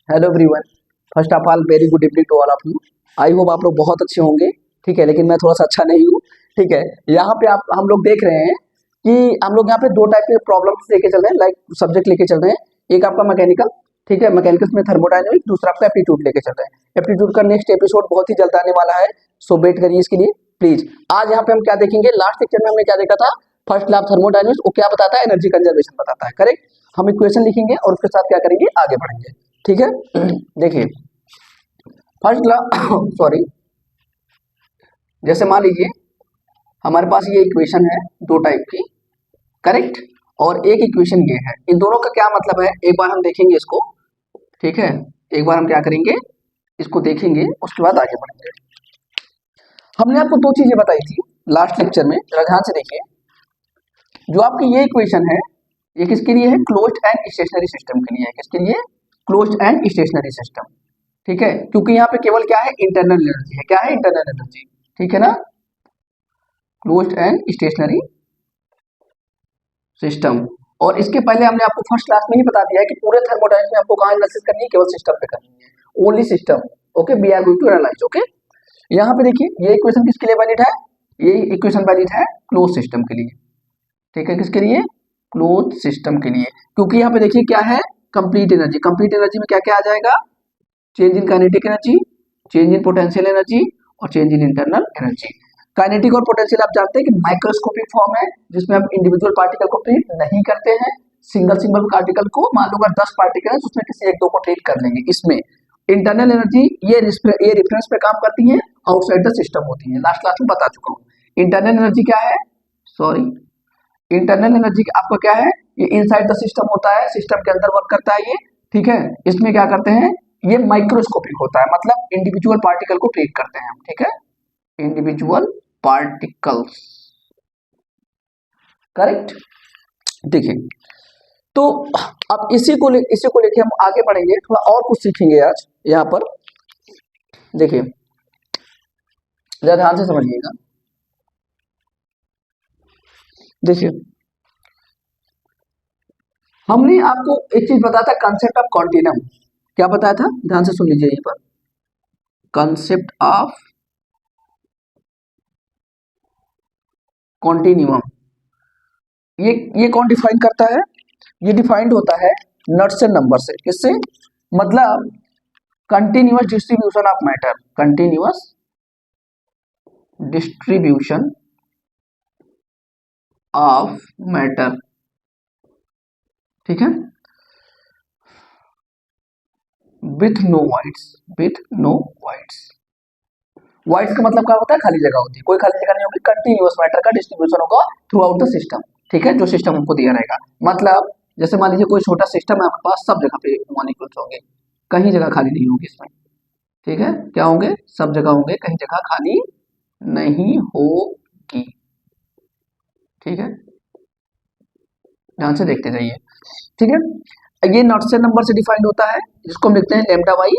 Hello everyone, first of all very good evening to all of you. I hope आप लोग बहुत अच्छे होंगे। ठीक है, लेकिन मैं थोड़ा सा अच्छा नहीं हूँ। ठीक है, यहाँ पे आप हम लोग देख रहे हैं कि हम लोग यहाँ पे दो टाइप के प्रॉब्लम्स लेके चल रहे हैं, लाइक सब्जेक्ट लेके चल रहे हैं। एक आपका मैकेनिकल, ठीक है, मैकेनिकल में थर्मोडायनेमिक, दूसरा आपका एप्टीट्यूड लेके चल रहे हैं। एप्टीट्यूड का नेक्स्ट एपिसोड बहुत ही जल्द आने वाला है, सो वेट करिए इसके लिए प्लीज। आज यहाँ पे हम क्या देखेंगे, लास्ट लेक्चर में हमने क्या देखा था, फर्स्ट लॉ ऑफ थर्मोडायनेमिक्स, वो क्या बताता है, एनर्जी कंजर्वेशन बताता है। करेक्ट, हम इक्वेशन लिखेंगे और उसके साथ क्या करेंगे, आगे बढ़ेंगे। ठीक है, देखिए फर्स्ट लॉ सॉरी, जैसे मान लीजिए हमारे पास ये इक्वेशन है दो टाइप की, करेक्ट, और एक इक्वेशन ये है। इन दोनों का क्या मतलब है, एक बार हम देखेंगे इसको। ठीक है, एक बार हम क्या करेंगे, इसको देखेंगे, उसके बाद आगे बढ़ेंगे। हमने आपको दो चीजें बताई थी लास्ट लेक्चर में, जरा ध्यान से देखिए। जो आपकी ये इक्वेशन है, ये किसके लिए है, क्लोज्ड एंड स्टेशनरी सिस्टम के लिए है। किसके लिए, क्लोज्ड एंड स्टेशनरी सिस्टम। ठीक है, क्योंकि यहाँ पे केवल क्या है, इंटरनल एनर्जी है। क्या है, इंटरनल एनर्जी। ठीक है ना, क्लोज्ड एंड स्टेशनरी सिस्टम। और इसके पहले हमने आपको फर्स्ट क्लास में ही बता दिया है कि पूरे थर्मोडायनेमिक्स में आपको कहाँ एनालिसिस करनी है, केवल सिस्टम पे करनी है, only system. Okay, we are going to analyse. Okay, यहाँ पे देखिए ये इक्वेशन किसके लिए वैलिड है, ये इक्वेशन वैलिड है क्लोज सिस्टम के लिए। ठीक है, किसके लिए, क्लोज सिस्टम के लिए, क्योंकि यहाँ पे देखिए क्या है, कंप्लीट एनर्जी। कंप्लीट एनर्जी में क्या क्या आ जाएगा, change in kinetic energy, change in potential energy और change in internal energy. Kinetic और पोटेंशियल आप जानते हैं कि माइक्रोस्कोपिक फॉर्म है, जिसमें हम इंडिविजुअल पार्टिकल को ट्रीट नहीं करते हैं, सिंगल सिंगल पार्टिकल को, मान लो अगर 10 पार्टिकल है तो उसमें किसी एक दो को ट्रीट कर लेंगे। इसमें इंटरनल एनर्जी ये रेफरेंस पे काम करती है, आउटसाइड द सिस्टम होती है। लास्ट क्लास में बता चुका हूँ। इंटरनल एनर्जी क्या है, सॉरी, इंटरनल एनर्जी आपका क्या है, ये इनसाइड द सिस्टम होता है, सिस्टम के अंदर वर्क करता है ये। ठीक है, इसमें क्या करते हैं, ये माइक्रोस्कोपिक होता है, मतलब इंडिविजुअल पार्टिकल को ट्रीट करते हैं हम। ठीक है, इंडिविजुअल पार्टिकल्स, करेक्ट। देखिए, तो अब इसी को लेके हम आगे बढ़ेंगे, थोड़ा और कुछ सीखेंगे आज यहाँ पर। देखिए जरा ध्यान से समझिएगा। देखिए हमने आपको एक चीज बताया था, कंसेप्ट ऑफ कॉन्टिनम। क्या बताया था, ध्यान से सुन लीजिए यहीं पर, कंसेप्ट ऑफ कॉन्टिन्यूम। ये कौन डिफाइन करता है, ये डिफाइंड होता है नॉट्सन नंबर से। किससे, मतलब continuous distribution of matter, continuous distribution of matter. ठीक है, with no voids, with no voids. Voids का मतलब क्या होता है, खाली जगह होती है, कोई खाली जगह नहीं होगी, कंटिन्यूअस मैटर का डिस्ट्रीब्यूशन होगा थ्रू आउट द सिस्टम। ठीक है, जो सिस्टम हमको दिया रहेगा, मतलब जैसे मान लीजिए कोई छोटा सिस्टम है आपके पास, सब जगह पे मॉलिक्यूल्स होंगे, कहीं जगह खाली नहीं होगी इसमें। ठीक है, क्या होंगे, सब जगह होंगे, कहीं जगह खाली नहीं होगी। ठीक है, ध्यान से देखते जाइए। ठीक है, ये नॉट्सन नंबर से डिफाइंड होता है, जिसको हम लिखते हैं लैम्डा बाई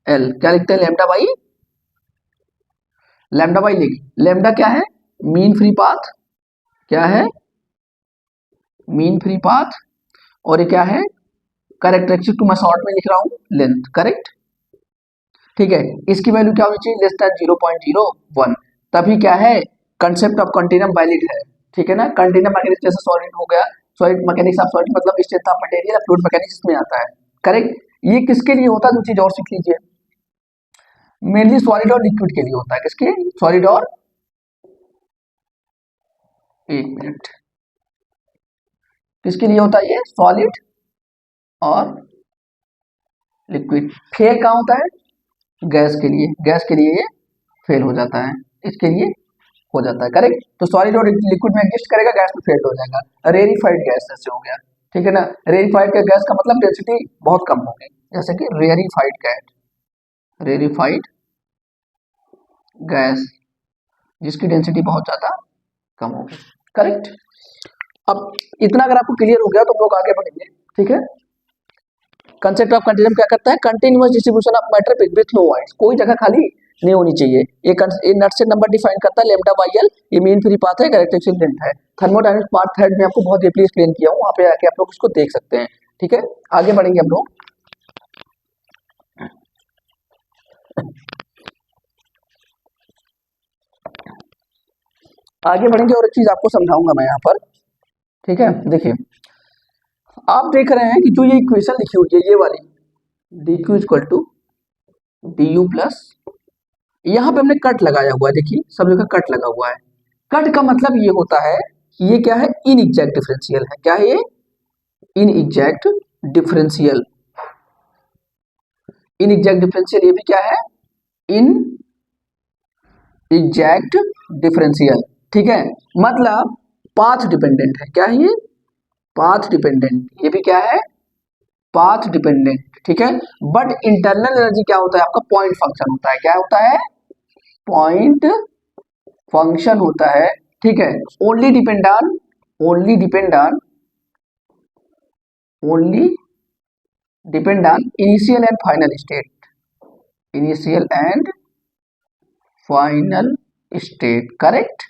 एल। क्या लिखते हैं, लैम्डा बाई, लैम्डा बाई लिख, लैम्डा क्या है, मीन फ्री पाथ। क्या है, मीन फ्री पाथ। और ये क्या है, कैरेक्टरिस्टिक टू, मैं शॉर्ट में लिख रहा हूं, लेंथ। करेक्ट, ठीक है, इसकी वैल्यू क्या होनी चाहिए, लेस देन 0.01, तभी क्या है, कंसेप्ट ऑफ कंटिन्यूम वैलिड है। ठीक है ना, कंटिन्यूम मैकेनिक्स जैसे सॉलिड हो गया, सॉलिड मैकेनिक्स ऑफ सॉलिड मतलब strength of material, fluid mechanics इसमें आता है। करेक्ट, ये किसके लिए होता है, दो चीज और सीख लीजिए, मेनली सॉलिड और लिक्विड के लिए होता है। किसके, सॉलिड और, एक मिनट, किसके लिए होता है ये, सॉलिड और लिक्विड। फेल कहाँ होता है, गैस के लिए, गैस के लिए ये फेल हो जाता है, इसके लिए हो जाता है। करेक्ट, तो सॉलिड और लिक्विड में एग्जिस्ट करेगा, गैस में फेल हो जाएगा। रेरिफाइड गैस जैसे हो गया। ठीक है ना, रेरिफाइड गैस का मतलब डेंसिटी बहुत कम होगी, जैसे कि रेरिफाइड गैस, रेरिफाइड गैस जिसकी डेंसिटी बहुत ज्यादा कम होगी। करेक्ट, अब इतना अगर आपको क्लियर हो गया तो हम लोग आगे बढ़ेंगे। ठीक है, कंसेप्ट ऑफ कंटिन्यूम क्या करता है, continuous distribution of matter with no voids, कोई जगह खाली नहीं होनी चाहिए। ये नॉट्सन नंबर डिफाइन करता है, लैम्डा बाई एल, ये मीन फ्री पाथ है, कैरेक्टरिस्टिक लेंथ है। थर्मोडायनामिक्स पार्ट थर्ड में आपको बहुत डीपली एक्सप्लेन किया हूं, वहां पे आके आप लोग इसको देख सकते हैं। ठीक है, आगे बढ़ेंगे हम लोग। आगे बढ़ेंगे और एक चीज आपको समझाऊंगा मैं यहाँ पर, ठीक है। देखिए आप देख रहे हैं कि जो ये इक्वेशन लिखी हुई है ये वाली, D Q equal to D U plus, यहाँ पे हमने कट लगाया हुआ है, देखिए सब जगह कट लगा हुआ है। कट का मतलब ये होता है कि ये क्या है, इन एग्जैक्ट डिफरेंशियल है। क्या है ये, in exact differential. In exact differential ये भी क्या है, इन एग्जैक्ट डिफरेंशियल, ठीक है। मतलब पाथ डिपेंडेंट है। क्या है ये, पाथ डिपेंडेंट, ये भी क्या है, पाथ डिपेंडेंट, ठीक है। बट इंटरनल एनर्जी क्या होता है आपका, पॉइंट फंक्शन होता है। क्या होता है, पॉइंट फंक्शन होता है, ठीक है। Only depend on, only depend on, only depend on initial and final state, initial and final state, correct,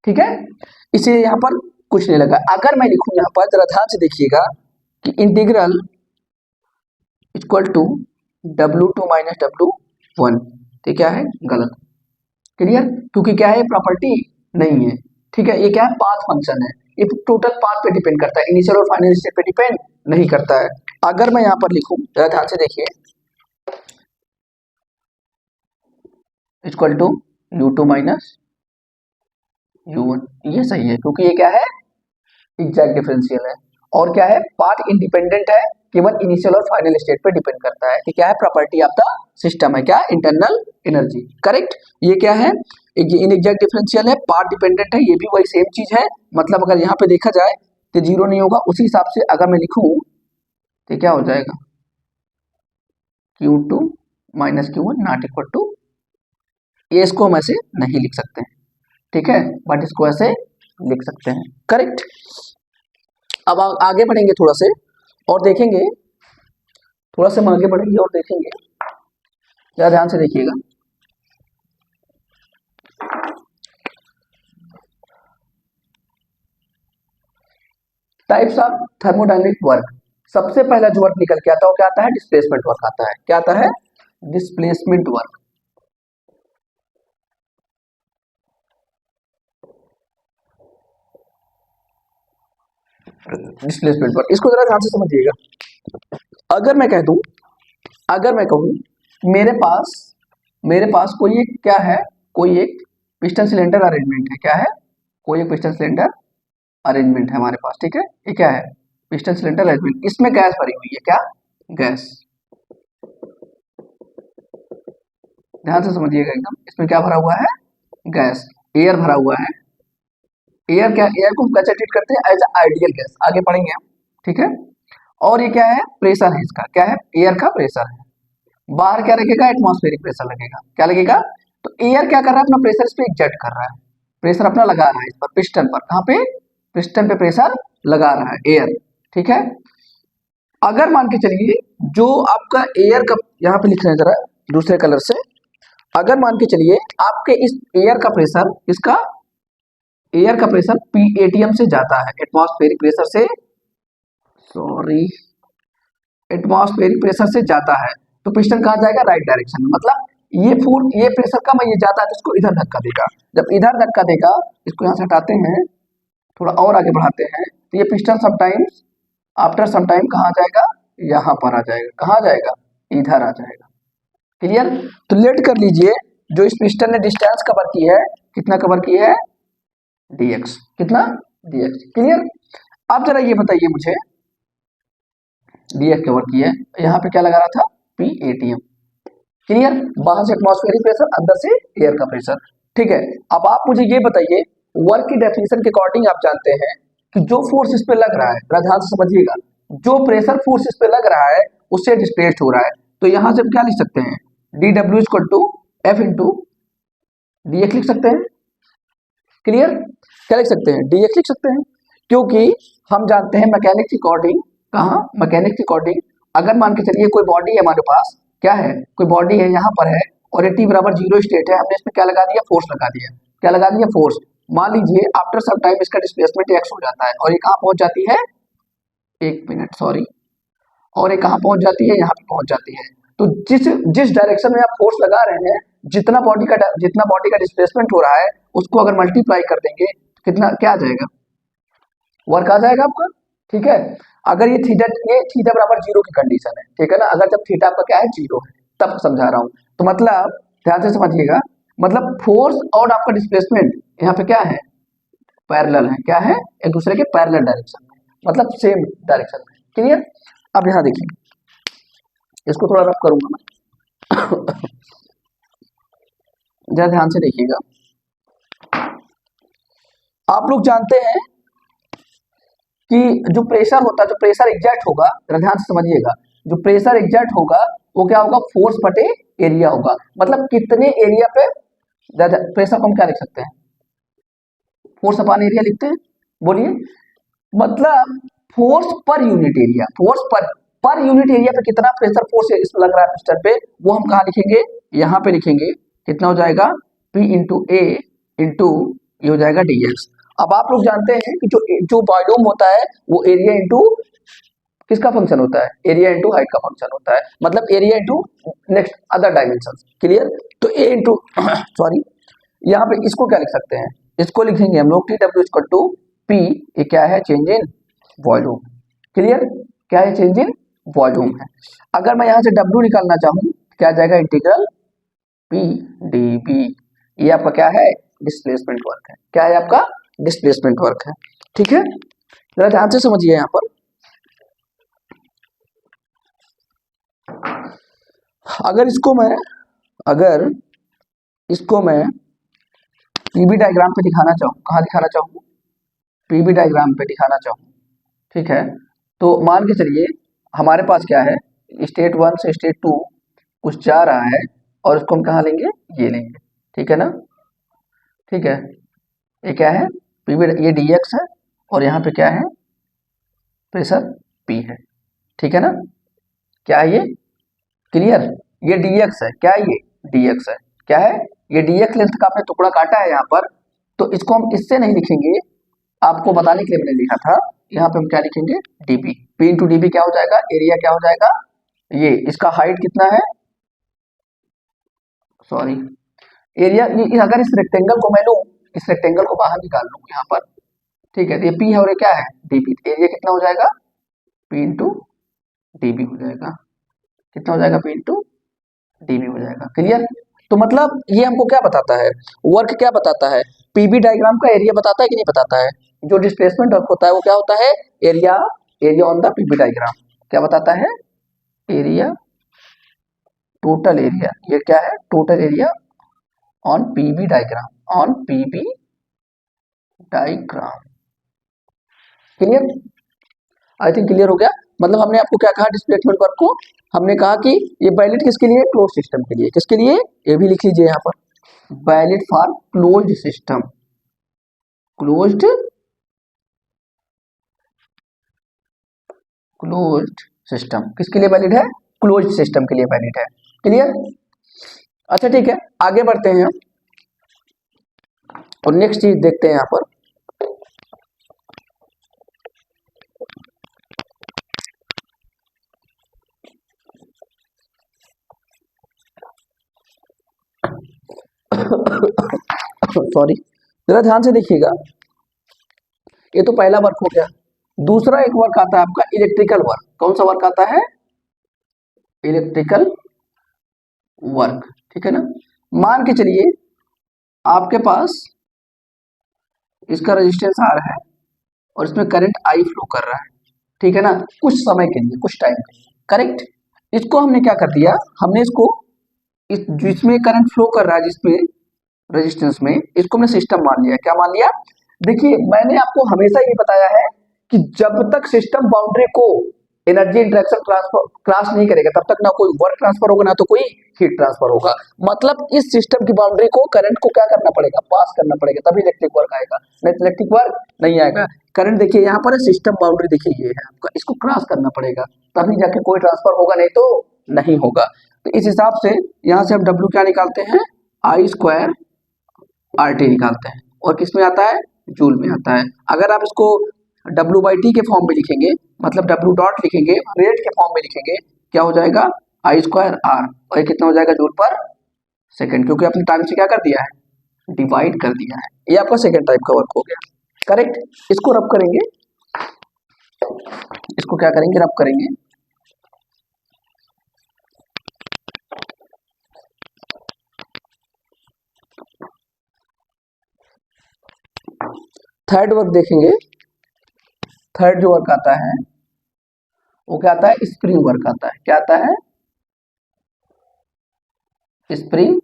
ठीक है। इसे यहां पर कुछ नहीं लगा। अगर मैं लिखूं यहां पर, जरा ध्यान से देखिएगा कि integral equal to W2 minus W1, तो क्या है, गलत, क्लियर। क्योंकि क्या है, प्रॉपर्टी नहीं है, ठीक है। ये क्या है, पाथ फंक्शन है, ये टोटल पाथ पे डिपेंड करता है, इनिशियल और फाइनल स्टेट पे डिपेंड नहीं करता है। अगर मैं यहां पर लिखूं, जरा ध्यान से देखिए, equal to U2 minus U1, ये सही है क्योंकि ये क्या है, एग्जैक्ट डिफरेंशियल है। और क्या है, पार्ट इंडिपेंडेंट है, केवल इनिशियल और फाइनल स्टेट पे डिपेंड करता है कि क्या है, प्रॉपर्टी ऑफ द सिस्टम है, क्या, इंटरनल एनर्जी, करेक्ट। ये क्या है, इन एग्जैक्ट डिफरेंशियल है, पार्ट डिपेंडेंट है, ये भी वही सेम चीज है। मतलब अगर यहाँ पे देखा जाए तो जीरो नहीं होगा, उसी हिसाब से अगर मैं लिखूं तो क्या हो जाएगा, Q2 minus Q1 not equal to, ये इसको हम ऐसे नहीं लिख सकते हैं, ठीक है, बट इसको ऐसे लिख सकते हैं, करेक्ट। अब आगे बढ़ेंगे थोड़ा से और देखेंगे, थोड़ा सा हम आगे बढ़ेंगे और देखेंगे, जरा ध्यान से देखिएगा। टाइप्स ऑफ थर्मोडायनेमिक वर्क, सबसे पहला जो वर्क निकल के आता है वो क्या आता है, डिस्प्लेसमेंट वर्क आता है। क्या आता है, डिस्प्लेसमेंट वर्क। डिस्प्लेसमेंट वर्क, इसको जरा ध्यान से समझिएगा। अगर मैं कह दूं, अगर मैं कहूं मेरे पास कोई एक क्या है, कोई एक पिस्टन सिलेंडर अरेंजमेंट है। क्या है, कोई एक पिस्टन सिलेंडर अरेंजमेंट है हमारे पास, ठीक है। ये क्या है, पिस्टन सिलेंडर अरेंजमेंट, इसमें गैस भरी हुई है। क्या, गैस, ध्यान से समझिएगा एकदम, इसमें क्या भरा हुआ है, गैस, एयर भरा हुआ है। एयर क्या, एयर को हम कैसे ट्रीट करते हैं, एज आइडियल गैस, आगे पढ़ेंगे हम, ठीक है। और ये क्या है, प्रेशर है इसका, क्या है, एयर का प्रेशर है। बाहर क्या लगेगा, एटमॉस्फेरिक प्रेशर लगेगा। क्या लगेगा, तो एयर क्या कर रहा है, अपना प्रेशर इस पे एग्जर्ट कर रहा है, प्रेशर अपना लगा रहा है इस पर, पिस्टन पर। कहां पे, पिस्टन पे प्रेशर लगा रहा है एयर, ठीक है। अगर मान के चलिए जो आपका एयर का, यहाँ पे लिख रहे हैं जरा दूसरे कलर से, अगर मान के चलिए आपके इस एयर का प्रेशर, इसका एयर का प्रेशर PATM से जाता है, एटमॉस्फेरिक प्रेशर से, सॉरी, एटमॉस्फेरिक प्रेशर से जाता है, तो पिस्टन कहाँ जाएगा, राइट डायरेक्शन में। मतलब ये प्रेशर कम है, ये जाता है तो इसको इधर धक्का देगा। जब इधर धक्का देगा, इसको यहाँ से हटाते हैं, थोड़ा और आगे बढ़ाते हैं, तो ये piston sometimes after some time कहाँ जाएगा, यहाँ पर आ जाएगा। कहाँ जाएगा, इधर आ जाएगा, क्लियर। तो लेट कर लीजिए, जो इस पिस्टन ने डिस्टेंस कवर की है, कितना कवर की है, dx, कितना, dx, क्लियर। अब जरा ये बताइए मुझे, dx कवर की है, यहाँ पे क्या लगा रहा था, PATM, क्लियर। बाहर से एटमॉस्फेरिक प्रेशर, अंदर से एयर का प्रेशर, ठीक है। अब आप मुझे ये बताइए, वर्क की डेफिनेशन के अकॉर्डिंग आप जानते हैं कि जो फोर्स इस पे लग रहा है, जरा ध्यान से समझिएगा, जो प्रेशर फोर्स इस पे लग रहा है उससे डिस्प्लेस्ड हो रहा है। तो यहां से हम क्या लिख सकते हैं, dW equal to F into dx लिख सकते हैं, क्लियर। क्या लिख सकते हैं, dx लिख सकते हैं, क्योंकि हम जानते हैं मैकेनिक्स अकॉर्डिंग, कहाँ, मैकेनिक्स अकॉर्डिंग, अगर मान के चलिए कोई बॉडी है हमारे पास, क्या है, कोई बॉडी है यहाँ पर है, और ये t बराबर 0 स्टेट है, हमने इसमें क्या लगा दिया, फोर्स लगा दिया। क्या लगा दिया, फोर्स। मान लीजिए आफ्टर सम टाइम इसका डिस्प्लेसमेंट x हो जाता है, और ये कहाँ पहुंच जाती है, एक मिनट सॉरी, और ये कहाँ पहुंच जाती है, यहाँ पे पहुंच जाती है। तो जिस जिस डायरेक्शन में आप फोर्स लगा रहे हैं, जितना बॉडी का डिस्प्लेसमेंट हो रहा है उसको अगर मल्टीप्लाई कर देंगे तो कितना क्या आ जाएगा, वर्क आ जाएगा आपका। ठीक है, अगर ये थीटा बराबर जीरो की कंडीशन है, ठीक है ना, अगर जब थीटा आपका क्या है जीरो है तब समझा रहा हूं। तो मतलब ध्यान से समझिएगा, मतलब फोर्स और आपका डिस्प्लेसमेंट यहाँ पे क्या है, पैरेलल है। क्या है, एक दूसरे के पैरेलल डायरेक्शन में, मतलब सेम डायरेक्शन में। क्लियर। अब यहाँ देखिए, इसको थोड़ा रफ करूंगा मैं जरा ध्यान से देखिएगा। आप लोग जानते हैं कि जो प्रेशर होता है, जो प्रेशर एग्जर्ट होगा, जरा ध्यान से समझिएगा, जो प्रेशर एग्जर्ट होगा वो क्या होगा, फोर्स बटे एरिया होगा। मतलब कितने एरिया पे प्रेशर को हम क्या लिख सकते हैं, फोर्स अपॉन एरिया लिखते हैं। बोलिए, मतलब force per unit area, force per unit area पे कितना प्रेशर फोर्स इसमें लग रहा है पिस्टन पे, वो हम कहाँ लिखेंगे, यहाँ पे लिखेंगे। कितना हो जाएगा, P इंटू ए इंटू ये हो जाएगा dx। अब आप लोग जानते हैं कि जो वॉल्यूम होता है वो एरिया इंटू किसका फंक्शन होता है, एरिया इंटू हाइट का फंक्शन होता है, मतलब area into next other dimension. Clear. तो ए इंटू सॉरी, यहाँ पे इसको क्या लिख सकते हैं, इसको लिखेंगे हम लोग TW इक्वल टू P, ये क्या है, चेंज इन वॉल्यूम। क्लियर, क्या है, चेंज इन वॉल्यूम है। अगर मैं यहाँ से W निकालना चाहूँ क्या आ जाएगा, इंटीग्रल P dB। ये आपका क्या है, डिस्प्लेसमेंट वर्क है। क्या है आपका, डिस्प्लेसमेंट वर्क है। ठीक है, जरा ध्यान से समझिए यहाँ पर। अगर इसको मैं पीबी डायग्राम पे दिखाना चाहूँ, कहाँ दिखाना चाहूँ, पीबी डायग्राम पे दिखाना चाहूँ, ठीक है, तो मान के चलिए हमारे पास क्या है, स्टेट 1 से स्टेट 2 कुछ जा रहा है और उसको हम कहाँ लेंगे, ये लेंगे। ठीक है ना, ठीक है, ये क्या है, पीबी, ये dx है और यहाँ पे क्या है, प्रेशर P है। ठीक है ना, क्या है ये, क्लियर, ये dx है। क्या है ये, dx है। क्या है, ये dx लेंथ का आपने टुकड़ा काटा है यहाँ पर, तो इसको हम इससे नहीं लिखेंगे, आपको बताने के लिए मैंने लिखा था। यहाँ पे हम क्या लिखेंगे, dp, p इंटू डी क्या हो जाएगा, एरिया क्या हो जाएगा, ये इसका हाइट कितना है, सॉरी एरिया, ये अगर इस रेक्टेंगल को मैं लूँ, इस रेक्टेंगल को बाहर निकाल लूँ यहाँ पर, ठीक है, तो ये p है और ये क्या है, dp, एरिया कितना हो जाएगा, p इंटू db हो जाएगा। कितना हो जाएगा, p इंटू db हो जाएगा। क्लियर। तो मतलब ये हमको क्या बताता है, वर्क क्या बताता है, पीबी डायग्राम का एरिया बताता है कि नहीं बताता है। जो डिस्प्लेसमेंट वर्क होता है वो क्या होता है, area on the PV diagram. क्या बताता है, एरिया, टोटल एरिया, ये क्या है, total area on PV diagram, on PV diagram. Clear, I think clear हो गया। मतलब हमने आपको क्या कहा, डिस्प्लेसमेंट वर्क को हमने कहा कि ये वैलिड किसके लिए, क्लोज सिस्टम के लिए। किसके लिए, ये भी लिख लीजिए यहाँ पर, valid for closed system, closed system किसके लिए वैलिड है, क्लोज्ड सिस्टम के लिए वैलिड है। क्लियर। अच्छा ठीक है, आगे बढ़ते हैं और नेक्स्ट चीज देखते हैं यहाँ पर। सॉरी, जरा ध्यान से देखिएगा, ये तो पहला वर्क हो गया। दूसरा एक वर्क आता है आपका इलेक्ट्रिकल वर्क। कौन सा वर्क आता है, इलेक्ट्रिकल वर्क। ठीक है ना, मान के चलिए आपके पास इसका रेजिस्टेंस R है और इसमें करंट I फ्लो कर रहा है। ठीक है ना, कुछ समय के लिए, कुछ टाइम के लिए, करेक्ट। इसको हमने क्या कर दिया, हमने इसको जिसमें करंट फ्लो कर रहा है, जिसमें रेजिस्टेंस में, इसको हमने सिस्टम मान लिया। क्या मान लिया, देखिए मैंने आपको हमेशा ये बताया है कि जब तक सिस्टम बाउंड्री को एनर्जी इंटरेक्शन ट्रांसफर क्रॉस नहीं करेगा तब तक ना कोई वर्क ट्रांसफर होगा ना तो कोई हीट ट्रांसफर होगा। मतलब इस सिस्टम की बाउंड्री को करंट को क्या करना पड़ेगा, पास करना पड़ेगा, तभी इलेक्ट्रिक वर्क आएगा, नहीं तो इलेक्ट्रिक वर्क नहीं आएगा। करंट देखिए यहाँ पर सिस्टम बाउंड्री देखिए ये है आपका, इसको क्रॉस करना पड़ेगा तभी जाके कोई ट्रांसफर होगा, नहीं तो नहीं होगा। तो इस हिसाब से यहाँ से हम W क्या निकालते हैं, I स्क्वायर RT निकालते हैं, और किस में आता है, जूल में आता है। अगर आप इसको W/T के फॉर्म में लिखेंगे, मतलब W डॉट लिखेंगे, रेट के फॉर्म में लिखेंगे, क्या हो जाएगा, आई स्क्वायर आर, और ये कितना हो जाएगा जूल पर सेकंड, क्योंकि आपने टाइम से क्या कर दिया है, डिवाइड कर दिया है। ये आपका सेकंड टाइप का वर्क हो गया, करेक्ट। इसको रब करेंगे, इसको क्या करेंगे, रब करेंगे। थर्ड वर्क देखेंगे, थर्ड जो वर्क आता है वो क्या आता है, स्प्रिंग वर्क आता है। क्या आता है, स्प्रिंग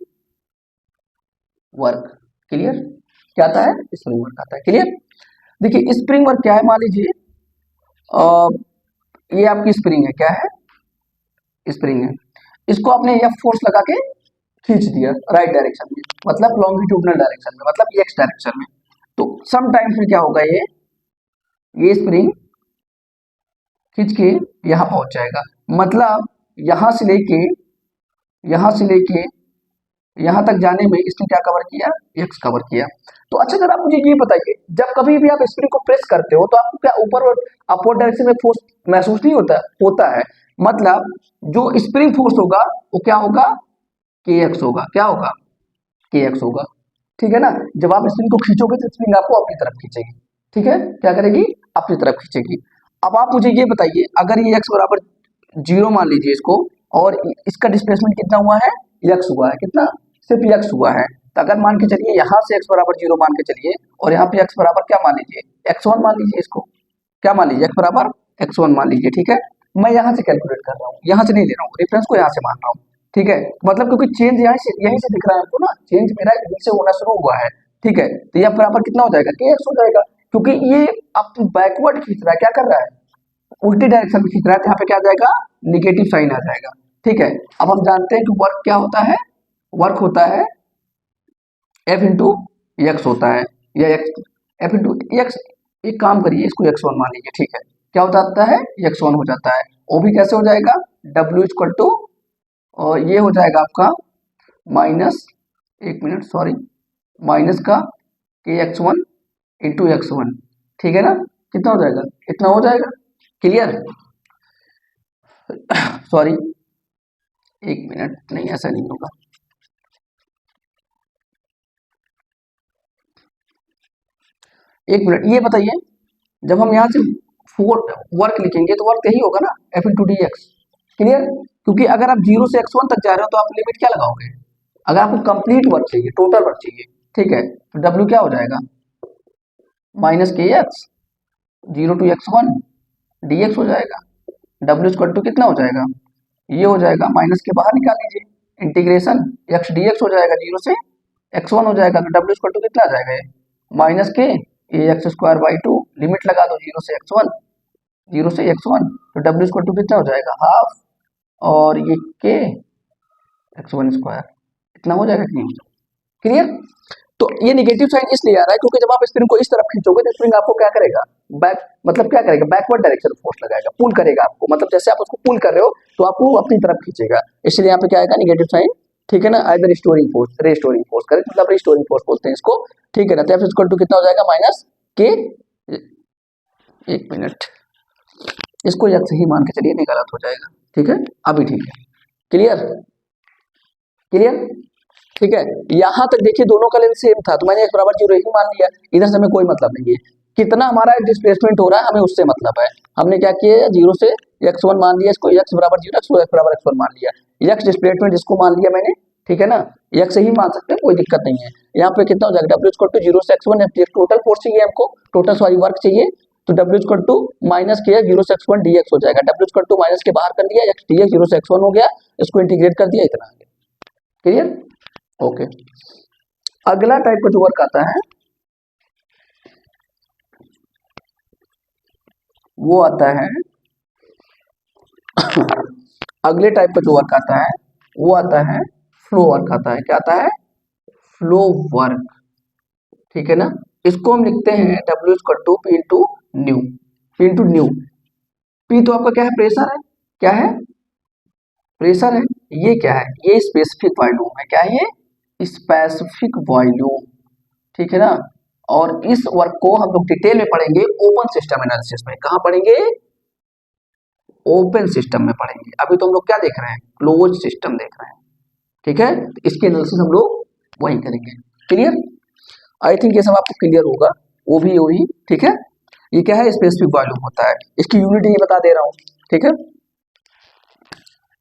वर्क। क्लियर, क्या आता है, स्प्रिंग वर्क आता है। क्लियर, देखिए स्प्रिंग वर्क क्या है, मान लीजिए ये आपकी स्प्रिंग है, क्या है, स्प्रिंग है, इसको आपने एफ फोर्स लगा के खींच दिया राइट डायरेक्शन में, मतलब लॉन्गिट्यूडनल डायरेक्शन में, मतलब एक्स डायरेक्शन में। तो सम टाइम्स में क्या होगा, ये स्प्रिंग खींच के यहां पहुंच जाएगा, मतलब यहां से लेके यहां तक जाने में इसने क्या कवर किया, एक्स कवर किया। तो अच्छा अगर आप मुझे ये बताइए, जब कभी भी आप स्प्रिंग को प्रेस करते हो तो आपको क्या ऊपर और अपवर्ड डायरेक्शन में फोर्स महसूस नहीं होता, होता है। मतलब जो स्प्रिंग फोर्स होगा वो क्या होगा, के एक्स होगा। क्या होगा, के एक्स होगा, ठीक है ना। जब आप स्प्रिंग को खींचोगे तो स्प्रिंग आपको अपनी तरफ खींचेगी, ठीक है, क्या करेगी, अपनी तरफ खींचेगी। अब आप मुझे ये बताइए, अगर ये एक्स बराबर 0 मान लीजिए इसको, और इसका डिस्प्लेसमेंट कितना हुआ है, एक्स हुआ है, कितना, सिर्फ एक्स हुआ है। तो अगर मान के चलिए यहाँ से एक्स बराबर 0 मान के चलिए, और यहाँ पे एक्स बराबर क्या मान लीजिए, x1 मान लीजिए, इसको क्या मान लीजिए, एक्स बराबर x1 मान लीजिए, ठीक है। मैं यहाँ से कैलकुलेट कर रहा हूँ, यहाँ से नहीं ले रहा हूँ, रेफरेंस को यहाँ से मान रहा हूँ, ठीक है। मतलब क्योंकि चेंज यहीं से दिख रहा है हमको ना, चेंज मेरा यहीं से होना शुरू हुआ है, ठीक है। तो यह बराबर कितना हो जाएगा, के एक्स हो जाएगा, क्योंकि ये अब बैकवर्ड खींच रहा है, क्या कर रहा है, उल्टी डायरेक्शन में खींच रहा है, तो यहाँ पे क्या आ जाएगा, निगेटिव साइन आ जाएगा, ठीक है। अब हम जानते हैं कि वर्क क्या होता है, वर्क होता है एफ इंटू एक्स होता है, या एक्स एफ इंटू एक्स। एक काम करिए, इसको x1 मान लीजिए, ठीक है, क्या हो जाता है, x1 हो जाता है। वो भी कैसे हो जाएगा, W इक्वल टू, और ये हो जाएगा आपका माइनस, एक मिनट सॉरी, माइनस का के x1 इंटू x1, ठीक है ना, कितना हो जाएगा, इतना हो जाएगा। क्लियर, सॉरी एक मिनट, नहीं ऐसा नहीं होगा, एक मिनट, ये बताइए जब हम यहाँ से फोर वर्क लिखेंगे तो वर्क यही होगा ना, F into D x. Clear, क्योंकि अगर आप 0 से x1 तक जा रहे हो तो आप लिमिट क्या लगाओगे, अगर आपको कंप्लीट वर्क चाहिए, टोटल वर्क चाहिए, ठीक है, तो W क्या हो जाएगा, माइनस के एक्स 0 टू x1 dx हो जाएगा। W इक्वल टू कितना हो जाएगा, ये हो जाएगा, माइनस के बाहर निकाल लीजिए, इंटीग्रेशन x dx हो जाएगा, 0 से x1 हो जाएगा, तो W इक्वल टू कितना आ जाएगा, माइनस के एक्स स्क्वायर बाई 2, लिमिट लगा दो 0 से x1, 0 से x1, तो W इक्वल टू कितना हो जाएगा, हाफ, और ये के x1 स्क्वायर, इतना हो जाएगा कि नहीं हो जाएगा। क्लियर, तो ये निगेटिव साइन इसलिए आ रहा है क्योंकि जब आप स्प्रिंग को इस तरफ खींचोगे तो स्प्रिंग आपको क्या करेगा, बैक, मतलब क्या करेगा, बैकवर्ड डायरेक्शन फोर्स लगाएगा, पुल करेगा आपको, मतलब जैसे आप उसको पुल कर रहे हो तो आपको अपनी तरफ खींचेगा, इसलिए यहाँ पे क्या आएगा, निगेटिव साइन, ठीक है ना। Either restoring force, restoring force करें, मतलब रिस्टोरिंग फोर्स बोलते हैं इसको, ठीक है ना। तो एफ इक्वल टू कितना हो जाएगा, माइनस के, एक मिनट, इसको यक्स ही मान के चलिए, नहीं गलत हो जाएगा, ठीक है, अभी ठीक है। क्लियर, क्लियर, ठीक है। यहां तक देखिए दोनों का लेंथ सेम था, तो मैंने x बराबर 0 ही मान लिया, इधर से हमें कोई मतलब नहीं है, कितना हमारा डिस्प्लेसमेंट हो रहा है हमें उससे मतलब है। हमने क्या किया, 0 से x1 मान लिया, इसको x बराबर 0, x बराबर x1 मान लिया, x डिस्प्लेसमेंट इसको मान लिया मैंने, ठीक है ना, x ही मान सकते हैं, कोई दिक्कत नहीं है। यहाँ पे कितना हो जाएगा, W इक्वल टू 0 से x1, टोटल फोर्स चाहिए हमको, टोटल सॉरी वर्क चाहिए, तो W इक्वल टू माइनस किया 0 से x1 dx हो जाएगा, W इक्वल टू माइनस के बाहर कर दिया, x dx 0 से x1 हो गया, इसको इंटीग्रेट कर दिया, इतना आ गया। Clear, okay. अगला टाइप का जो वर्क आता है वो आता है अगले टाइप का जो वर्क आता है वो आता है फ्लो वर्क आता है। क्या आता है, फ्लो वर्क, ठीक है ना। इसको हम लिखते हैं W equal to P into nu, P into nu. P तो आपका क्या है, प्रेशर है, क्या है, प्रेशर है। ये क्या है, ये स्पेसिफिक वॉल्यूम है, क्या है ये, स्पेसिफिक वॉल्यूम, ठीक है ना। और इस वर्क को हम लोग डिटेल में पढ़ेंगे ओपन सिस्टम एनालिसिस में, कहां पढ़ेंगे, ओपन सिस्टम में पढ़ेंगे। अभी तो हम लोग क्या देख रहे हैं, क्लोज सिस्टम देख रहे हैं, ठीक है। तो इसके एनालिसिस हम लोग वही करेंगे। क्लियर, आई थिंक ये सब आपको क्लियर होगा, वो भी वही, ठीक है। ये क्या है, स्पेसिफिक वॉल्यूम होता है, इसकी यूनिट ये बता दे रहा हूँ, ठीक है।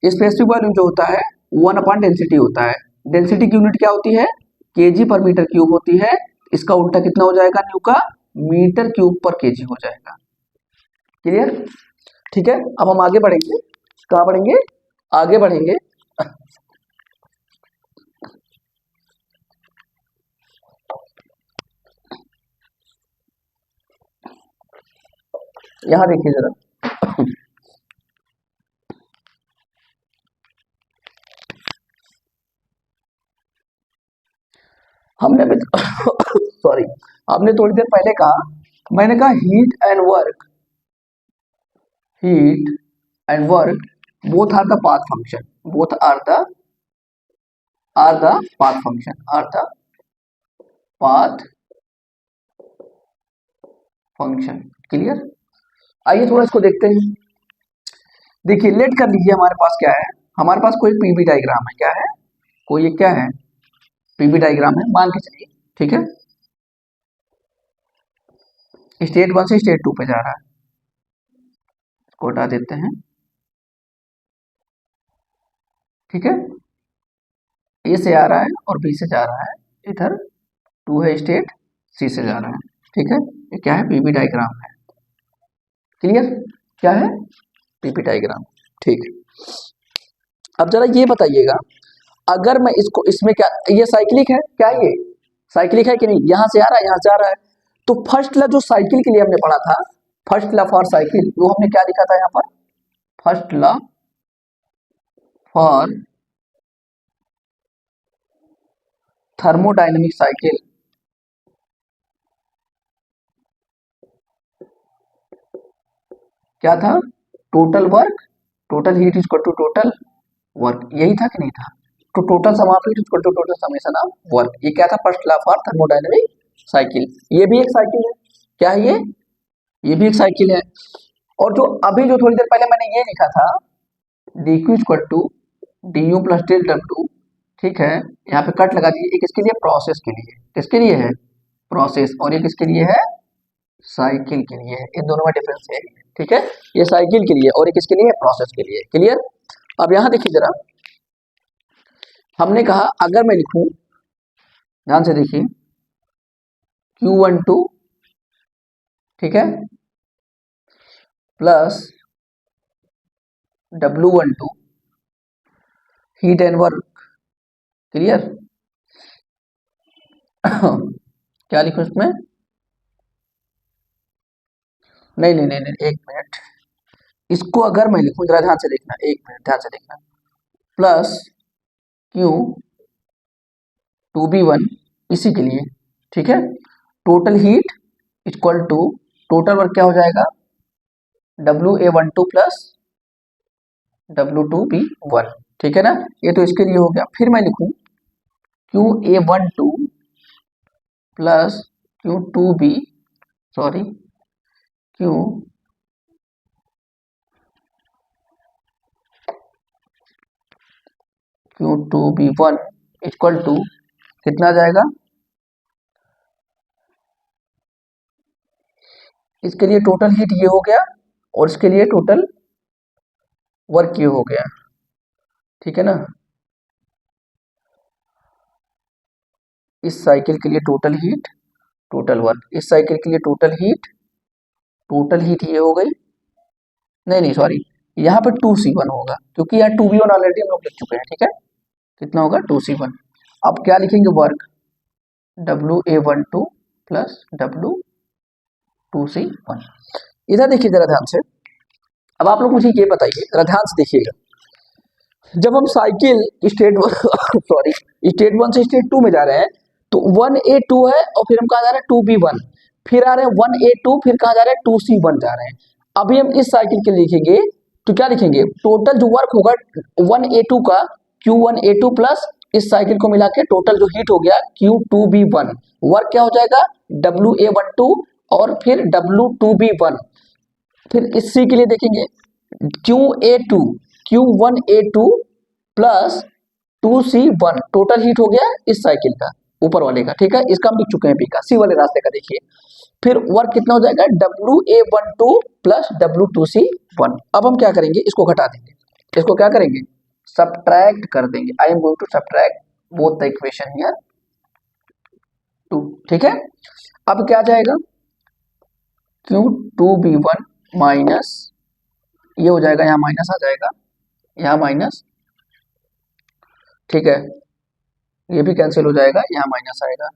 स्पेसिफिक वॉल्यूम जो होता है 1/डेंसिटी होता है। डेंसिटी की यूनिट क्या होती है, केजी पर मीटर क्यूब होती है। इसका उल्टा कितना हो जाएगा, न्यू का मीटर क्यूब पर केजी हो जाएगा। क्लियर, ठीक है। अब हम आगे बढ़ेंगे, कहाँ बढ़ेंगे, आगे बढ़ेंगे। यहां देखिए जरा, हमने भी सॉरी, आपने थोड़ी देर पहले कहा, मैंने कहा heat and work both are the path function, both are the path function, are the path function. Clear, आइए थोड़ा इसको देखते हैं। देखिए लेट कर लीजिए, हमारे पास क्या है, हमारे पास कोई पीबी डायग्राम है, क्या है, कोई क्या है, पीबी डायग्राम है, मान के चलिए, ठीक है। स्टेट 1 से स्टेट 2 पे जा रहा है, इसको हटा देते हैं, ठीक है। ए से आ रहा है और बी से जा रहा है, इधर 2 है स्टेट, सी से जा रहा है, ठीक है। ये क्या है, पीबी डायग्राम है। क्लियर, क्या है, पीबी डायग्राम, ठीक। अब जरा ये बताइएगा, अगर मैं इसको, इसमें क्या, ये साइक्लिक है क्या, ये साइक्लिक है कि नहीं, यहां से आ रहा है, यहां से आ रहा है। तो फर्स्ट ला जो साइकिल के लिए हमने पढ़ा था, फर्स्ट ला फॉर साइकिल, वो हमने क्या लिखा था यहाँ पर, first law for thermodynamic cycle, क्या था, total work, total heat is equal to total work, यही था कि नहीं था। तो total sum of heat is equal to total summation of work, ये क्या था, first law for thermodynamic cycle. ये भी एक साइकिल है, क्या है ये भी एक साइकिल है। और जो अभी जो थोड़ी देर पहले मैंने ये लिखा था, dq equal to du plus del W, ठीक है, यहाँ पे कट लगा दीजिए। एक इसके लिए प्रोसेस के लिए, किसके लिए है, प्रोसेस, और एक इसके लिए है साइकिल के लिए है, इन दोनों में डिफरेंस है, ठीक है। ये साइकिल के लिए और एक इसके लिए है प्रोसेस के लिए। क्लियर, अब यहां देखिए जरा, हमने कहा अगर मैं लिखूं, ध्यान से देखिए, Q12, ठीक है, plus W12 heat and work. Clear, क्या लिखूं इसमें, नहीं, एक मिनट, इसको अगर मैं लिखूं, जरा ध्यान से देखना, एक मिनट ध्यान से देखना, प्लस Q2B1, इसी के लिए, ठीक है। Total heat equal to total work, क्या हो जाएगा, WA12 प्लस W2B1, ठीक है ना। ये तो इसके लिए हो गया। फिर मैं लिखूं QA12 plus Q2B, sorry, Q2B1 equal to कितना आ जाएगा, इसके लिए टोटल हीट ये हो गया और इसके लिए टोटल वर्क ये हो गया, ठीक है ना। इस साइकिल के लिए टोटल हीट, टोटल वर्क, इस साइकिल के लिए टोटल हीट ये हो गई, नहीं सॉरी, यहाँ पे 2C1 होगा, क्योंकि यहाँ 2B1 ऑलरेडी हम लोग लिख चुके हैं, ठीक है। कितना होगा, 2C1। अब क्या लिखेंगे, वर्क WA12 प्लस W2C1। इधर देखिए जरा ध्यान से, अब आप लोग मुझे ये बताइए, जरा ध्यान से देखिएगा, जब हम साइकिल स्टेट सॉरी स्टेट 1 से स्टेट 2 में जा रहे हैं, तो 1A2 है और फिर हम कहा जा रहे हैं 2B1, फिर आ रहे हैं 1A2, फिर कहा जा रहे हैं 2C1 जा रहे हैं। अभी हम इस साइकिल के लिखेंगे तो क्या लिखेंगे, टोटल जो वर्क होगा 1A2 का, Q1A2 प्लस इस साइकिल को मिला के टोटल जो हीट हो गया Q2B1, वर्क क्या हो जाएगा WA12 और फिर W2B1। फिर इसी के लिए देखेंगे Qa2 Q1A2 plus 2C1 total heat हो गया इस साइकिल का ऊपर वाले का, ठीक है, इसका हम लिख चुके हैं पी का, सी वाले रास्ते का देखिए। फिर वर्क कितना हो जाएगा WA12 प्लस W2C1। अब हम क्या करेंगे, इसको घटा देंगे, इसको क्या करेंगे, सब्ट्रैक्ट कर देंगे। I am going to subtract both the equation here 2, ठीक है। अब क्या जाएगा, Q2B1 माइनस, ये हो जाएगा, यहाँ माइनस आ जाएगा, यहाँ माइनस, ठीक है, ये भी कैंसिल हो जाएगा, यहाँ माइनस आएगा,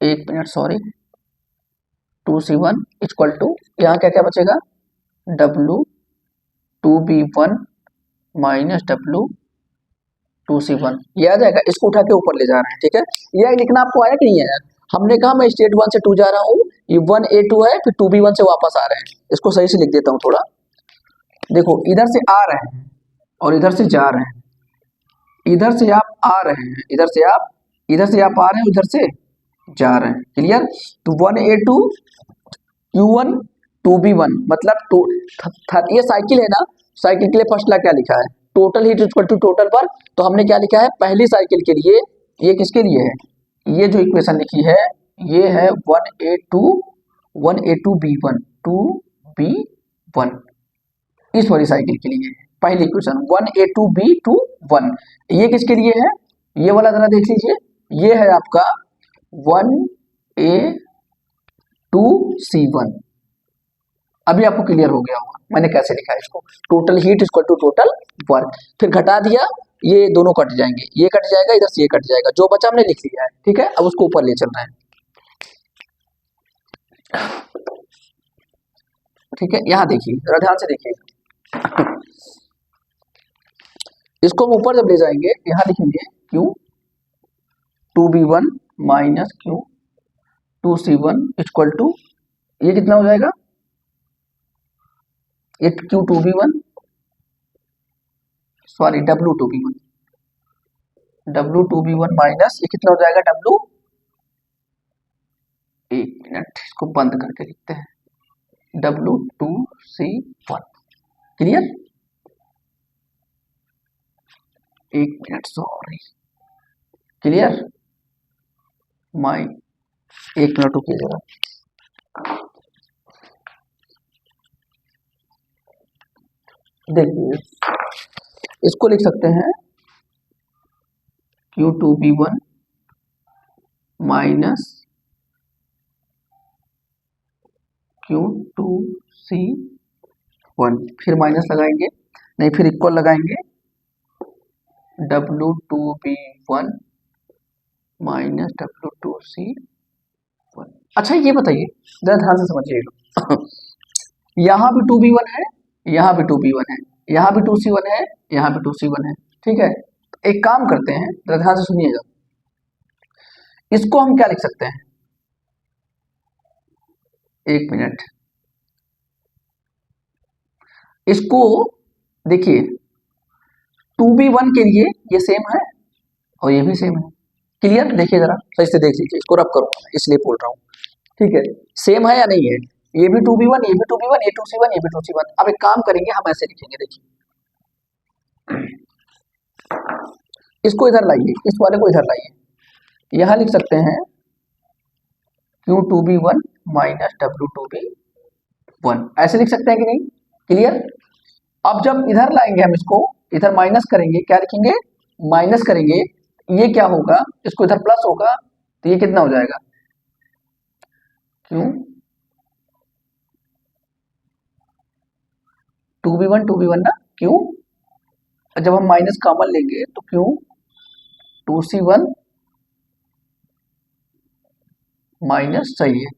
एक minute sorry, 2C1 equal to, यहाँ क्या क्या बचेगा, W2B1 माइनस W2C1, ये आ जाएगा। इसको उठा के ऊपर ले जा रहे हैं, ठीक है। यह लिखना आपको आया कि नहीं आया, हमने कहा मैं स्टेट 1 से 2 जा रहा हूँ, ये 1A2 है, फिर 2B1 से वापस आ रहे हैं। इसको सही से लिख देता हूँ थोड़ा, देखो इधर से आ रहे हैं और इधर से जा रहे हैं, इधर से आप आ रहे हैं, इधर से आप आ रहे हैं, उधर से जा रहे हैं, क्लियर। तो 1A2 Q1 2B1 मतलब ये साइकिल है ना, साइकिल के लिए फर्स्ट ला क्या लिखा है, total heat equal to total work. तो हमने क्या लिखा है पहली साइकिल के लिए, ये किसके लिए है, ये जो इक्वेशन लिखी है ये है 1A2B1 2B1, इस वाली साइकिल के लिए पहली इक्वेशन 1A2B21। ये किसके लिए है, ये वाला जरा देख लीजिए, ये है आपका 1A2C1। अभी आपको क्लियर हो गया होगा मैंने कैसे लिखा है इसको, total heat equal to total work, फिर घटा दिया, ये दोनों कट जाएंगे, ये कट जाएगा, इधर से ये कट जाएगा, जो बचा हमने लिख लिया है, ठीक है। अब उसको ऊपर ले चलना है, ठीक है। यहां देखिए, जरा ध्यान से देखिए, इसको हम ऊपर जब ले जाएंगे, यहां लिखेंगे Q2B1 minus Q2C1 equal to, ये कितना हो जाएगा, ये Q2B1 सॉरी W2B1 माइनस ये कितना हो जाएगा W, एक मिनट इसको बंद करके लिखते हैं, W2C1, क्लियर, एक मिनट सॉरी, क्लियर, माई एक मिनट रुकिए जरा, देखिए इसको लिख सकते हैं Q2B1 माइनस Q2C1, फिर माइनस लगाएंगे, नहीं फिर इक्वल लगाएंगे, W2B1 माइनस W2C1। अच्छा ये बताइए, जरा ध्यान से समझिएगा, यहाँ भी 2B1 है, यहाँ भी 2B1 है, यहाँ भी 2C1 है, यहाँ भी 2C1 है, ठीक है। एक काम करते हैं, जरा ध्यान से सुनिएगा, इसको हम क्या लिख सकते हैं, एक मिनट, इसको देखिए 2B1 के लिए ये सेम है और ये भी सेम है, क्लियर। देखिए जरा सही से देख लीजिए, इसको रब करो इसलिए बोल रहा हूँ, ठीक है, सेम है या नहीं है, ये भी 2B1 ये भी 2B1 ये 2C1 ये भी 2C1। अब एक काम करेंगे, हम ऐसे लिखेंगे, देखिए इसको इधर लाइए, इस वाले को इधर लाइए, यहां लिख सकते हैं Q2B1 माइनस W2B1, ऐसे लिख सकते हैं कि नहीं, क्लियर। अब जब इधर लाएंगे हम इसको, इधर माइनस करेंगे, क्या लिखेंगे, माइनस करेंगे, ये क्या होगा, इसको इधर प्लस होगा, तो ये कितना हो जाएगा, Q2B1 ना, क्यों, जब हम माइनस कॉमन लेंगे तो Q2C1 माइनस, सही है,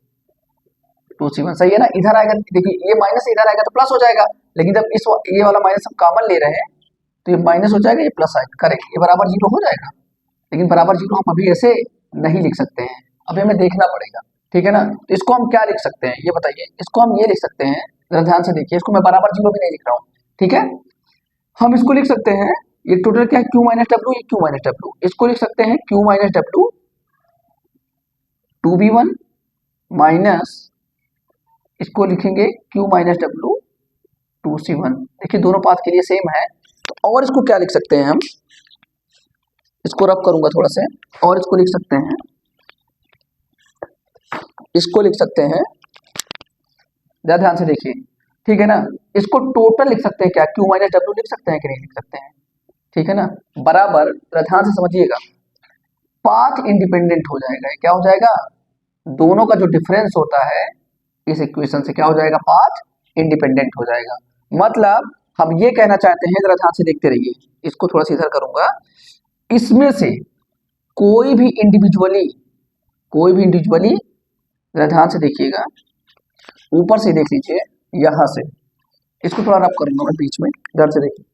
2C1 सही है ना, इधर आएगा, देखिए ये माइनस इधर आएगा तो प्लस हो जाएगा, लेकिन जब इस ये वाला माइनस हम कॉमन ले रहे हैं तो ये माइनस हो जाएगा, ये प्लस आएगा, करेक्ट, ये बराबर जीरो हो जाएगा। लेकिन बराबर जीरो हम अभी ऐसे नहीं लिख सकते हैं, अभी हमें देखना पड़ेगा, ठीक है ना। तो इसको हम क्या लिख सकते हैं ये बताइए, इसको हम ये लिख सकते हैं, जरा ध्यान से देखिए, इसको मैं बराबर जीरो भी नहीं लिख रहा हूँ, ठीक है। हम इसको लिख सकते हैं, ये टोटल क्या है Q माइनस डब्ल्यू, ये Q माइनस डब्ल्यू, इसको लिख सकते हैं Q minus W 2B1 minus इसको लिखेंगे Q माइनस डब्ल्यू 2C1। देखिए दोनों पाथ के लिए सेम है। तो और इसको क्या लिख सकते हैं हम, इसको रब करूंगा थोड़ा से, और इसको लिख सकते हैं, इसको लिख सकते हैं, ज्यादा ध्यान से देखिए, ठीक है ना। इसको टोटल लिख सकते हैं क्या, Q माइनस डब्ल्यू लिख सकते हैं कि नहीं लिख सकते हैं, ठीक है ना। बराबर, ध्यान से समझिएगा, पाथ इंडिपेंडेंट हो जाएगा। क्या हो जाएगा, दोनों का जो डिफरेंस होता है इस इक्वेशन से क्या हो जाएगा, पाथ इंडिपेंडेंट हो जाएगा। मतलब हम ये कहना चाहते हैं, जरा ध्यान से देखते रहिए, इसको थोड़ा सा इधर करूंगा, इसमें से कोई भी इंडिविजुअली, जरा ध्यान से देखिएगा, ऊपर से देख लीजिए, यहां से इसको थोड़ा रब करूंगा मैं बीच में, इधर से देखिए,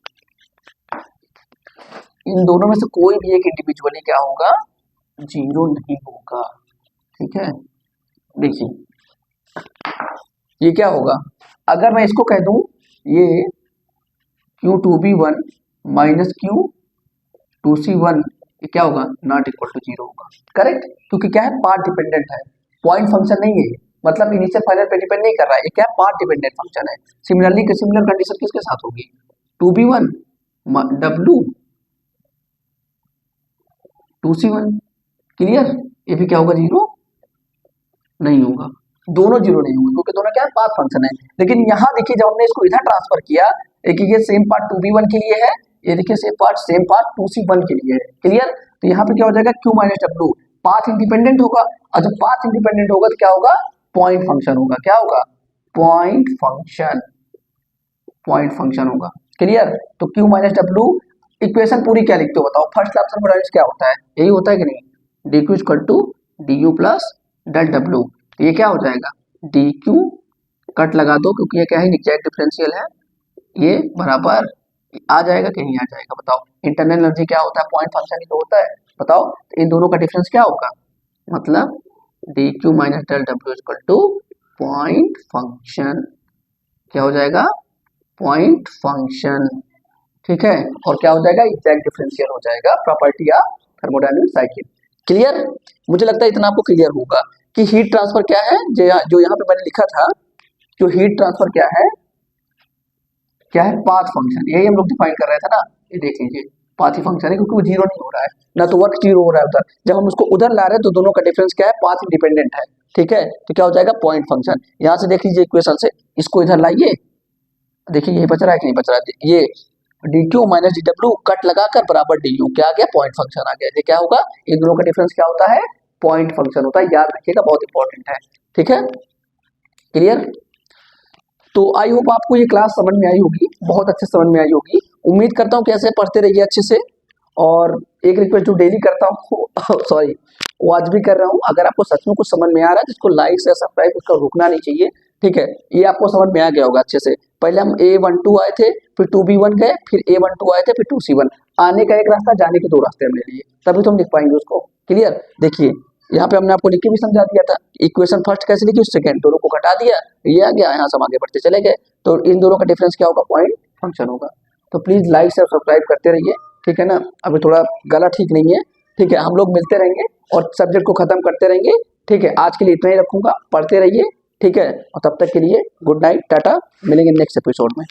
इन दोनों में से कोई भी एक इंडिविजुअली क्या होगा, 0 नहीं होगा, ठीक है। देखिए ये क्या होगा, अगर मैं इसको कह दूं ये Q2B1 माइनस Q2C1, ये क्या होगा, नॉट इक्वल टू 0 होगा, करेक्ट। क्योंकि क्या है, पाथ डिपेंडेंट है, पॉइंट फंक्शन नहीं है ये, मतलब इनिशियल फाइनल पे डिपेंड नहीं कर रहा है, ये क्या है, पाथ डिपेंडेंट फंक्शन है। सिमिलरली सिमिलर कंडीशन किसके साथ होगी, 2B1 W 2C1, क्लियर। ये भी क्या होगा, 0 नहीं होगा, दोनों 0 नहीं होंगे, क्योंकि दोनों क्या है, पाथ फंक्शन है। लेकिन यहाँ देखिए, जब हमने इसको इधर ट्रांसफर किया, एक ये सेम पार्ट 2B1 के लिए है, ये देखिए सेम पार्ट 2C1 के लिए है, क्लियर। तो यहाँ पे क्या हो जाएगा, Q minus W, path independent होगा, और जब पाथ इंडिपेंडेंट होगा तो क्या होगा, पॉइंट फंक्शन होगा, क्या होगा, पॉइंट फंक्शन होगा, क्लियर। तो Q माइनस डब्ल्यू, इक्वेशन पूरी क्या लिखते हो बताओ, फर्स्ट ऑप्शन पर क्या होता है, यही होता है कि नहीं, dq equal to du plus del W. ये क्या हो जाएगा, dq कट लगा दो, क्योंकि ये क्या है, एग्जैक्ट डिफरेंशियल है, ये बराबर आ जाएगा कि नहीं आ जाएगा, बताओ। इंटरनल एनर्जी क्या होता है, पॉइंट फंक्शन ही तो होता है, बताओ। तो इन दोनों का डिफरेंस क्या होगा, मतलब dq minus del W equal to point function, क्या हो जाएगा, पॉइंट फंक्शन, ठीक है। और क्या हो जाएगा, एग्जैक्ट डिफरेंशियल हो जाएगा, property of thermodynamic cycle, clear. मुझे लगता है इतना आपको क्लियर होगा कि हीट ट्रांसफर क्या है, जो यहाँ पे मैंने लिखा था, जो हीट ट्रांसफर क्या है, पाथ फंक्शन, यही हम लोग डिफाइन कर रहे थे ना, ये देख लीजिए, पाथ ही फंक्शन है, क्योंकि वो 0 नहीं हो रहा है ना, तो वर्क 0 हो रहा है उधर, जब हम उसको उधर ला रहे हैं तो दोनों का डिफरेंस क्या है, पाथ इंडिपेंडेंट है, ठीक है। तो क्या हो जाएगा, पॉइंट फंक्शन। यहाँ से देख लीजिए इक्वेशन से, इसको इधर लाइए, देखिए यही बच रहा है कि नहीं बच रहा है, ये dq माइनस dw कट लगाकर बराबर du, क्या आ गया, पॉइंट फंक्शन आ गया। ये क्या होगा, इन दोनों का डिफरेंस क्या होता है, पॉइंट फंक्शन होता है, याद रखिएगा, बहुत इंपॉर्टेंट है, ठीक है, क्लियर। तो आई होप आपको ये क्लास समझ में आई होगी, बहुत अच्छे समझ में आई होगी, उम्मीद करता हूँ कि ऐसे पढ़ते रहिए अच्छे से। और एक रिक्वेस्ट जो डेली करता हूँ सॉरी, वो आज भी कर रहा हूँ, अगर आपको सच में कुछ समझ में आ रहा है तो इसको लाइक से सब्सक्राइब, उसका रुकना नहीं चाहिए, ठीक है। ये आपको समझ में आ गया होगा अच्छे से, पहले हम A12 आए थे, फिर 2B1 गए, फिर A12 आए थे, फिर 2C1, आने का एक रास्ता, जाने के 2 रास्ते हमने लिए, तभी तो हम लिख पाएंगे उसको, क्लियर। देखिए यहाँ पे हमने आपको लिख के भी समझा दिया था, इक्वेशन फर्स्ट कैसे लिखी, सेकंड, दोनों को घटा दिया, ये आ गया, यहाँ से हम आगे बढ़ते चले गए, तो इन दोनों का डिफरेंस क्या होगा, पॉइंट फंक्शन होगा। तो प्लीज लाइक से सब्सक्राइब करते रहिए, ठीक है ना। अभी थोड़ा गला ठीक नहीं है, ठीक है, हम लोग मिलते रहेंगे और सब्जेक्ट को खत्म करते रहेंगे, ठीक है। आज के लिए इतना ही रखूंगा, पढ़ते रहिए, ठीक है, और तब तक के लिए गुड नाइट, टाटा, मिलेंगे नेक्स्ट एपिसोड में।